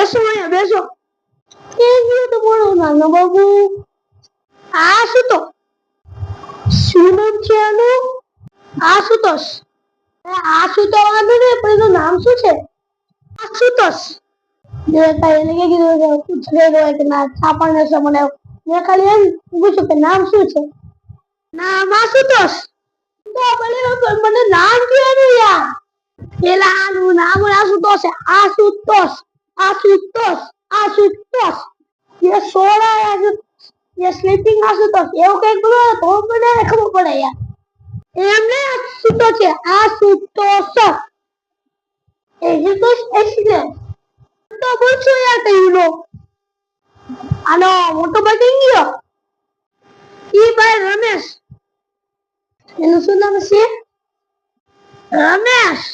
બેસો અહીંયા બેસો. કે ગયો તમારો નાનો બાબુ? આ શું તો શું નામ છે આનું? આશુતોષ. આશુતોષ વાંધો નહીં, પણ એનું નામ શું છે? આશુતોષ. એને કે કીધું પૂછે કે ના છાપાને છે મને. મેં ખાલી એમ પૂછ્યું કે નામ શું છે? નામ આશુતોષ. તો મને નામ કહેવાનું યાર. પેલા આનું નામ આશુતોષ છે. આશુતોષ આશુતોષ આશુતોષ. ये सो रहा है, ये स्लीपिंग आशुतोष એવું કઈક બોલો તો મને ખબર પડે યાર. એમને આશુતોષ છે. આશુતોષ આશુતોષ એટલે તો પૂછો યાર કયું નો. આનો મોટો ભાઈ ગયો ઈ ભાઈ રમેશ. એનું શું નામ છે? રમેશ.